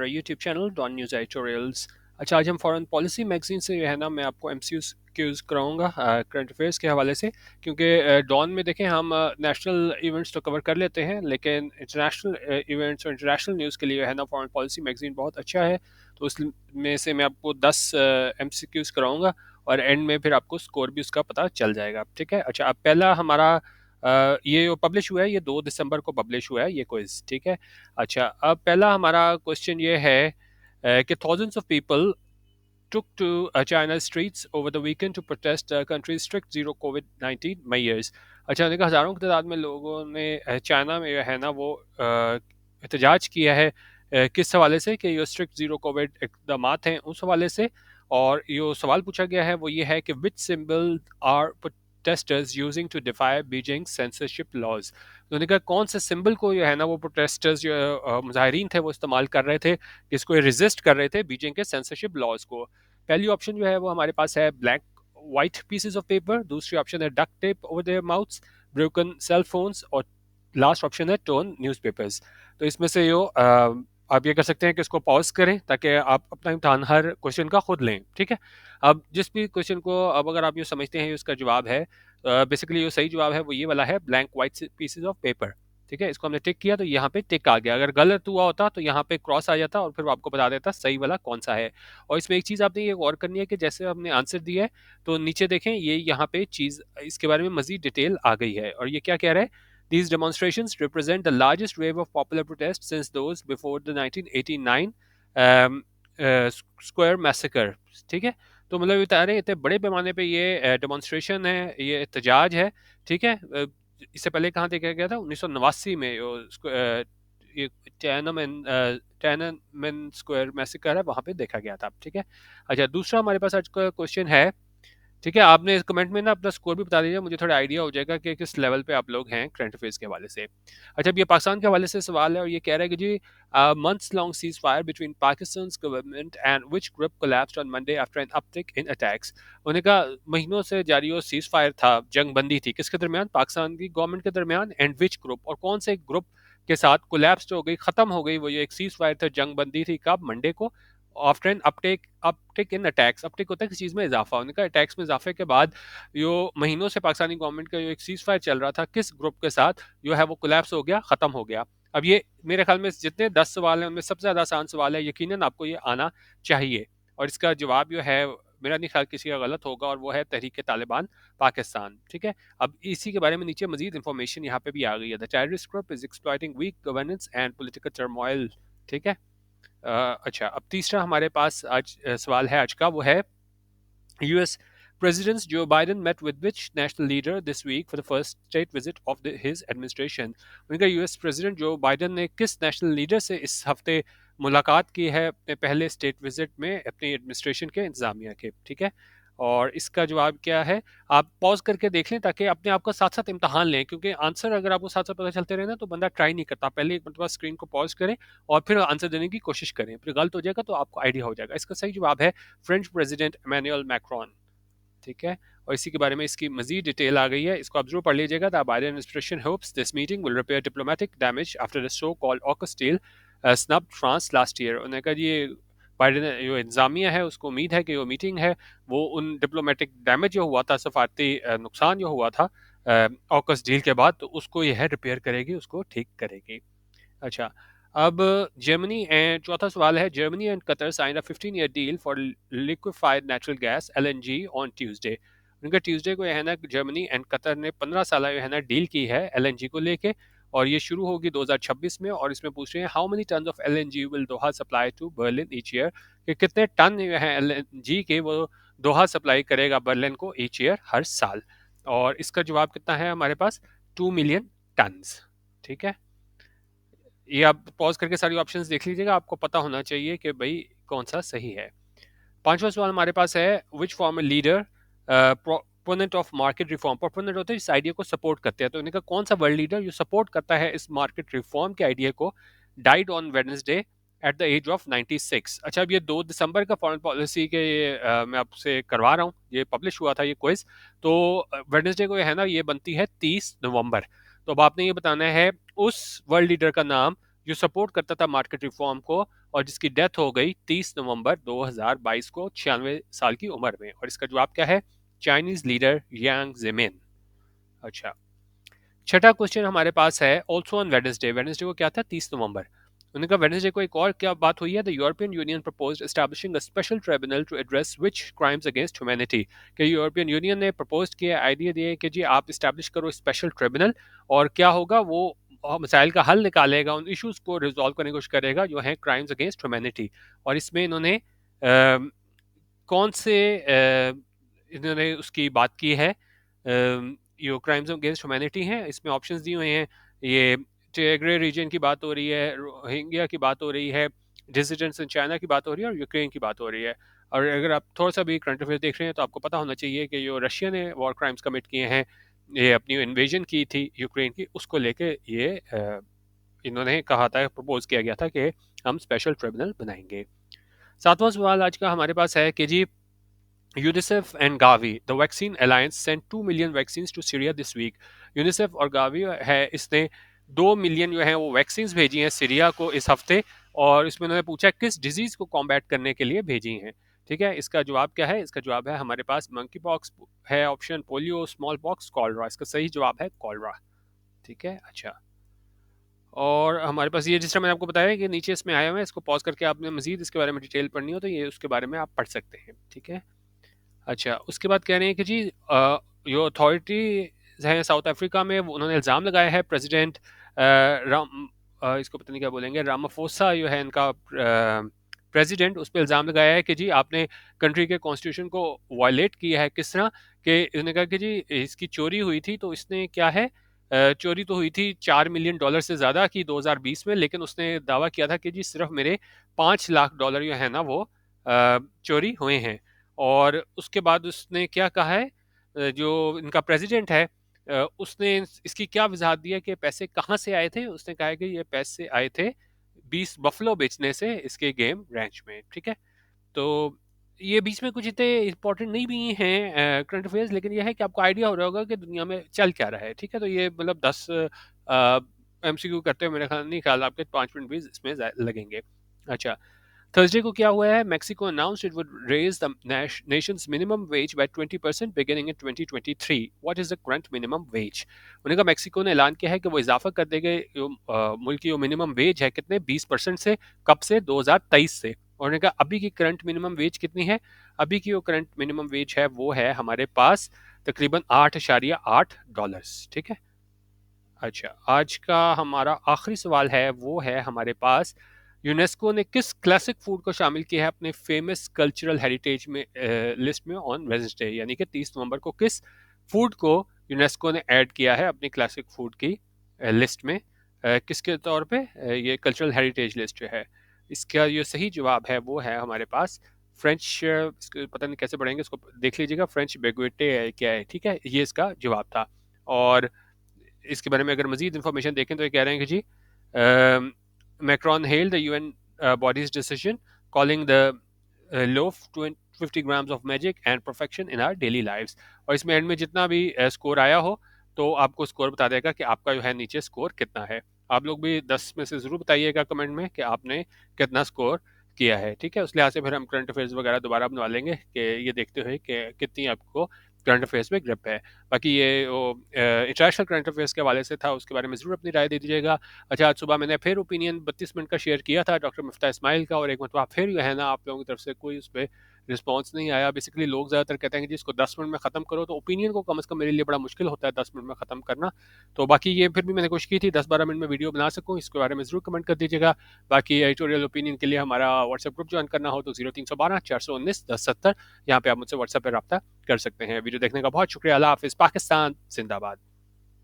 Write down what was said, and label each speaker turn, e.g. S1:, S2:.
S1: YouTube channel Dawn news editorials. अच्छा, आज हम फॉरेन पॉलिसी मैगजीन से जो है ना, मैं आपको एमसीक्यूज कराऊंगा करंट अफेयर्स के हवाले से। क्योंकि डॉन में देखें हम नेशनल इवेंट्स तो कवर कर लेते हैं, लेकिन इंटरनेशनल इवेंट्स और इंटरनेशनल न्यूज़ के लिए है ना फॉरेन पॉलिसी मैगजीन बहुत अच्छा है। तो उसमें से मैं आपको 10 एमसीक्यूज कराऊंगा और एंड में फिर आपको स्कोर भी उसका पता चल जाएगा। ठीक है। अच्छा, अब पहला हमारा ये जो पब्लिश हुआ है, ये 2 दिसंबर को पब्लिश हुआ है ये क्विज। ठीक है। अच्छा, अब पहला हमारा क्वेश्चन ये है कि thousands of people took to China's streets over the weekend to protest the country's strict zero COVID-19 measures। अच्छा, देखा हज़ारों की तादाद में लोगों ने चाइना में जो है ना वो एहतजाज किया है। किस हवाले से कि ये स्ट्रिक्ट ज़ीरो कोविड इक़दामात हैं उस हवाले से। और जो सवाल पूछा गया है वो ये है कि which symbol are protesters using to defy Beijing censorship laws. तो उन्होंने कहा कौन से सिंबल को जो है ना वो प्रोटेस्टर्स जो मुजाहिरीन थे वो इस्तेमाल कर रहे थे, इसको रेजिस्ट कर रहे थे बीजिंग के सेंसरशिप लॉज को। पहली ऑप्शन जो है वो हमारे पास है black white pieces of paper, दूसरी ऑप्शन है duct tape over their mouths, broken cell phones, और लास्ट ऑप्शन है टोन न्यूज़पेपर्स। तो इसमें से जो आप ये कर सकते हैं कि इसको पॉज करें ताकि आप अपना इम्तहान हर क्वेश्चन का खुद लें। ठीक है। अब जिस भी क्वेश्चन को अब अगर आप ये समझते हैं उसका जवाब है, बेसिकली जो सही जवाब है वो ये वाला है, blank white pieces of paper. ठीक है, इसको हमने टिक किया तो यहाँ पे टिक आ गया। अगर गलत हुआ होता तो यहाँ पे क्रॉस आ जाता और फिर वो आपको बता देता सही वाला कौन सा है। और इसमें एक चीज़ आपने ये गौर करनी है कि जैसे हमने आंसर दिया है तो नीचे देखें ये यहाँ पे चीज़ इसके बारे में मजीद डिटेल आ गई है। और ये क्या कह रहा है, These demonstrations represent the largest wave of popular protest since those before the 1989 um, Square Massacre। ठीक है। तो मतलब बता रहे हैं इतने बड़े पैमाने पे ये डेमोन्स्ट्रेशन है, ये एहतजाज है। ठीक है। इससे पहले कहाँ देखा गया था, 1989 में ये टैननमेन स्क्वायर मैसेकर है, वहाँ पे देखा गया था। ठीक है। अच्छा, दूसरा हमारे पास आज का क्वेश्चन है। ठीक है, आपने इस कमेंट में ना अपना स्कोर भी बता दीजिए, मुझे थोड़ा आइडिया हो जाएगा कि किस लेवल पे आप लोग हैं करंट अफेयर्स के हवाले से। अच्छा, अब ये पाकिस्तान के हवाले से सवाल है और ये कह रहा है कि जी months long ceasefire between Pakistan government and which group collapsed on Monday after an uptick in attacks. उन्होंने कहा महीनों से जारी वो सीज फायर था, जंग बंदी थी, किसके दरमियान, पाकिस्तान की गवर्नमेंट के दरमियान, एंड विच ग्रुप, और कौन से ग्रुप के साथ कोलैप्स हो गई, खत्म हो गई वो ये एक सीज फायर था, जंग बंदी थी, कब, मंडे को, आफ्टर एन अपटेक इन अटैक्स। अपटेक होता है किसी चीज़ में इजाफा, उन्होंने कहा अटैक्स में इजाफे के बाद जो महीनों से पाकिस्तानी गवर्नमेंट का जो एक सीज फायर चल रहा था, किस ग्रुप के साथ जो है वो कोलैप्स हो गया, ख़त्म हो गया। अब ये मेरे ख्याल में जितने 10 सवाल हैं उनमें सबसे ज़्यादा आसान सवाल है, यकीनन आपको ये आना चाहिए। और इसका जवाब जो है मेरा नहीं ख्याल किसी का गलत होगा, और वो है तहरीक तालिबान पाकिस्तान। ठीक है। अब इसी के बारे में नीचे मजीद इंफॉर्मेशन यहाँ पे भी आ गई है। The terrorist group is exploiting weak governance and political turmoil. ठीक है। अच्छा, अब तीसरा हमारे पास आज सवाल है आज का, वो है US President Joe Biden met with which national leader this week for the first state visit of his administration। उनका US प्रेसिडेंट जो बाइडन ने किस नेशनल लीडर से इस हफ्ते मुलाकात की है अपने पहले स्टेट विजिट में अपनी एडमिनिस्ट्रेशन के इंतजामिया के। ठीक है। और इसका जवाब क्या है, आप पॉज करके देख लें ताकि अपने आप का साथ साथ इम्तहान लें, क्योंकि आंसर अगर आपको साथ साथ पता चलते रहे ना तो बंदा ट्राई नहीं करता। पहले एक मरतबा स्क्रीन को पॉज करें और फिर आंसर देने की कोशिश करें, फिर गलत हो जाएगा तो आपको आइडिया हो जाएगा। इसका सही जवाब है फ्रेंच प्रेसिडेंट इमैनुअल मैक्रोन। ठीक है। और इसी के बारे में इसकी मजीद डिटेल आ गई है, इसको आप जरूर पढ़ लीजिएगा। The Biden administration hopes this meeting will repair diplomatic damage after the so called AUKUS deal snubbed France last year. उन्होंने कहा ये बाइडेन जो इंतजामिया है उसको उम्मीद है कि जो मीटिंग है वो उन डिप्लोमेटिक डैमेज जो हुआ था, सफारती नुकसान जो हुआ था ऑकस डील के बाद, तो उसको यह रिपेयर करेगी, उसको ठीक करेगी। अच्छा, अब जर्मनी एंड चौथा सवाल है, Germany and Qatar sign a 15-year deal for liquefied natural gas LNG on Tuesday. उनका ट्यूसडे को है ना जर्मनी एंड कतर ने 15 साल है ना डील की है LNG को लेके, और ये शुरू होगी 2026 में। और इसमें पूछ रहे हैं how many ton of LNG will Doha supply to Berlin each year, कि कितने टन जो है LNG के वो दोहा सप्लाई करेगा बर्लिन को ईच ईयर, हर साल। और इसका जवाब कितना है हमारे पास, 2 मिलियन टन्स। ठीक है। ये आप पॉज करके सारी ऑप्शंस देख लीजिएगा, आपको पता होना चाहिए कि भाई कौन सा सही है। पांचवा सवाल हमारे पास है, which former leader proponent of market reform, proponent होते हैं इस आइडिया को सपोर्ट करते हैं, तो इनका कौन सा वर्ल्ड लीडर जो सपोर्ट करता है इस मार्केट रिफॉर्म के आइडिया को, died on Wednesday at the age of 96। अच्छा, अब ये 2 दिसंबर का फॉरेन पॉलिसी के मैं आपसे करवा रहा हूँ, ये पब्लिश हुआ था ये क्विज। तो वेडनेसडे को है ना ये बनती है 30 नवंबर। तो अब आपने ये बताना है उस वर्ल्ड लीडर का नाम जो सपोर्ट करता था मार्केट रिफॉर्म को, और जिसकी डेथ हो गई 30 नवंबर 2022 को 96 साल की उम्र में। और इसका जवाब क्या है? चाइनीज लीडर यांग जेमिन। अच्छा, छठा क्वेश्चन हमारे पास है ऑल्सो ऑन वेडनेसडे। वेडनेसडे को क्या था? 30 नवंबर। उन्होंने कहा वेडनेसडे को एक और क्या बात हुई है? The European Union proposed establishing a special tribunal to address which crimes against humanity. कि यूरोपियन यूनियन ने प्रपोज किया, आइडिया दिए कि जी आप इस्टेब्लिश करो स्पेशल ट्रिब्यूनल, और क्या होगा वो मसाइल का हल निकालेगा, उन इश्यूज को रिजॉल्व करने की कोशिश करेगा जो है क्राइम्स अगेंस्ट ह्यूमैनिटी। और इसमें इन्होंने कौन से इन्होंने उसकी बात की है, यो क्राइम्स अगेंस्ट ह्यूमैनिटी हैं, इसमें ऑप्शंस दिए हुए हैं। ये टिग्रे रीजन की बात हो रही है, रोहिंग्या की बात हो रही है, डिसिडेंट्स इन चाइना की बात हो रही है, और यूक्रेन की बात हो रही है। और अगर आप थोड़ा सा भी करंट अफेयर देख रहे हैं तो आपको पता होना चाहिए कि जो रशिया ने वॉर क्राइम्स कमिट किए हैं, ये अपनी इन्वेजन की थी यूक्रेन की, उसको लेके ये इन्होंने कहा था, प्रपोज किया गया था कि हम स्पेशल ट्रिब्यूनल बनाएंगे। सातवां सवाल आज का हमारे पास है कि जी UNICEF and Gavi the vaccine alliance sent 2 million vaccine to Syria this week. UNICEF और गावी है, इसने 2 मिलियन जो है वो वैक्सीन भेजी हैं सीरिया को इस हफ्ते। और इसमें उन्होंने पूछा किस डिजीज को कॉम्बैट करने के लिए भेजी हैं। ठीक है, इसका जवाब क्या है? इसका जवाब है हमारे पास मंकी पॉक्स है, option polio, small pox, cholera. इसका सही जवाब है कॉलरा। ठीक है, अच्छा। और हमारे पास ये जिस तरह मैंने आपको बताया कि नीचे इसमें आया हुआ है, इसको पॉज करके आपने मजीद इसके बारे में डिटेल पढ़नी हो तो ये उसके बारे में आप पढ़ सकते हैं। ठीक है, अच्छा। उसके बाद कह रहे हैं कि जी जो अथॉरिटी है साउथ अफ्रीका में, उन्होंने इल्ज़ाम लगाया है प्रेसिडेंट राम इसको पता नहीं क्या बोलेंगे, रामाफोसा जो है इनका प्रेसिडेंट, उस पर इल्ज़ाम लगाया है कि जी आपने कंट्री के कॉन्स्टिट्यूशन को वायलेट किया है। किस तरह कि उन्होंने कहा कि जी इसकी चोरी हुई थी, तो इसने क्या है, चोरी तो हुई थी $4 मिलियन से ज़्यादा की 2020 में, लेकिन उसने दावा किया था कि जी सिर्फ मेरे $5 लाख जो है ना वो चोरी हुए हैं। और उसके बाद उसने क्या कहा है, जो इनका प्रेसिडेंट है, उसने इसकी क्या वजाहत दी है कि पैसे कहाँ से आए थे? उसने कहा है कि ये पैसे आए थे 20 बफलो बेचने से इसके गेम रैंच में। ठीक है, तो ये बीच में कुछ इतने इंपॉर्टेंट नहीं भी हैं करंट अफेयर्स, लेकिन ये है कि आपको आइडिया हो रहा होगा कि दुनिया में चल क्या रहा है। ठीक है, तो ये मतलब 10 एमसीक्यू करते हुए मेरे ख्याल नहीं, ख्याल आपके 5 मिनट भी इसमें लगेंगे। अच्छा, थर्सडे को क्या हुआ है? Mexico announced it would raise the nation's minimum wage by 20% beginning in 2023। What is the current minimum wage? उन्होंने कहा मेक्सिको ने ऐलान किया है कि वो इजाफा कर देंगे मुल्क की जो मिनिमम वेज है कितने 20% से। कब से? 2023 से। और उन्होंने कहा अभी की करंट मिनिमम वेज कितनी है? अभी की जो करंट मिनिमम वेज है वो है हमारे पास तकरीबन $8.8। ठीक है, अच्छा। आज का हमारा आखिरी सवाल है, वो है हमारे पास यूनेस्को ने किस क्लासिक फूड को शामिल किया है अपने फेमस कल्चरल हेरिटेज में लिस्ट में ऑन वेडनेसडे। यानी कि 30 नवंबर को किस फूड को यूनेस्को ने ऐड किया है अपनी क्लासिक फूड की लिस्ट में, किसके तौर पे? ये कल्चरल हेरिटेज लिस्ट जो है, इसका ये सही जवाब है वो है हमारे पास फ्रेंच, इसको पता नहीं कैसे पढ़ेंगे, इसको देख लीजिएगा, फ्रेंच बेगुएटे है क्या है। ठीक है, ये इसका जवाब था। और इसके बारे में अगर मजीद इन्फॉर्मेशन देखें तो ये कह रहे हैं कि जी Macron held the UN body's decision calling the loaf 50 grams of magic and perfection in our daily lives. और इसमें एंड में जितना भी स्कोर आया हो तो आपको स्कोर बता देगा कि आपका जो है नीचे स्कोर कितना है। आप लोग भी 10 में से ज़रूर बताइएगा कमेंट में कि आपने कितना स्कोर किया है। ठीक है, उस लिहाज से फिर हम करंट अफेयर्स वगैरह दोबारा बनवा लेंगे कि ये देखते हुए कि कितनी आपको करंट अफेयर्स में ग्रिप है। बाकी ये वो इंटरनेशनल करंट अफेयर्स के हवाले से था, उसके बारे में ज़रूर अपनी राय दे दीजिएगा। अच्छा, आज सुबह मैंने फिर ओपिनियन 32 मिनट का शेयर किया था डॉक्टर मिफ्ता इस्माइल का, और एक मतलब फिर जो है ना आप लोगों की तरफ से कोई उस पर रिस्पॉन्स नहीं आया। बेसिकली लोग ज़्यादातर कहते हैं कि जी इसको 10 मिनट में ख़त्म करो, तो ओपिनियन को कम से कम मेरे लिए बड़ा मुश्किल होता है 10 मिनट में ख़त्म करना। तो बाकी ये फिर भी मैंने कोशिश की थी 10-12 मिनट में वीडियो बना सकूँ, इसके बारे में ज़रूर कमेंट कर दीजिएगा। बाकी एडिटोरियल ओपिनियन के लिए हमारा व्हाट्सएप ग्रुप ज्वाइन करना हो तो 0312 419 1070, यहाँ पे आप मुझसे व्हाट्सएप पर रब्ता कर सकते हैं। वीडियो देखने का बहुत शुक्रिया। अल्लाह हाफिज़। पाकिस्तान जिंदाबाद।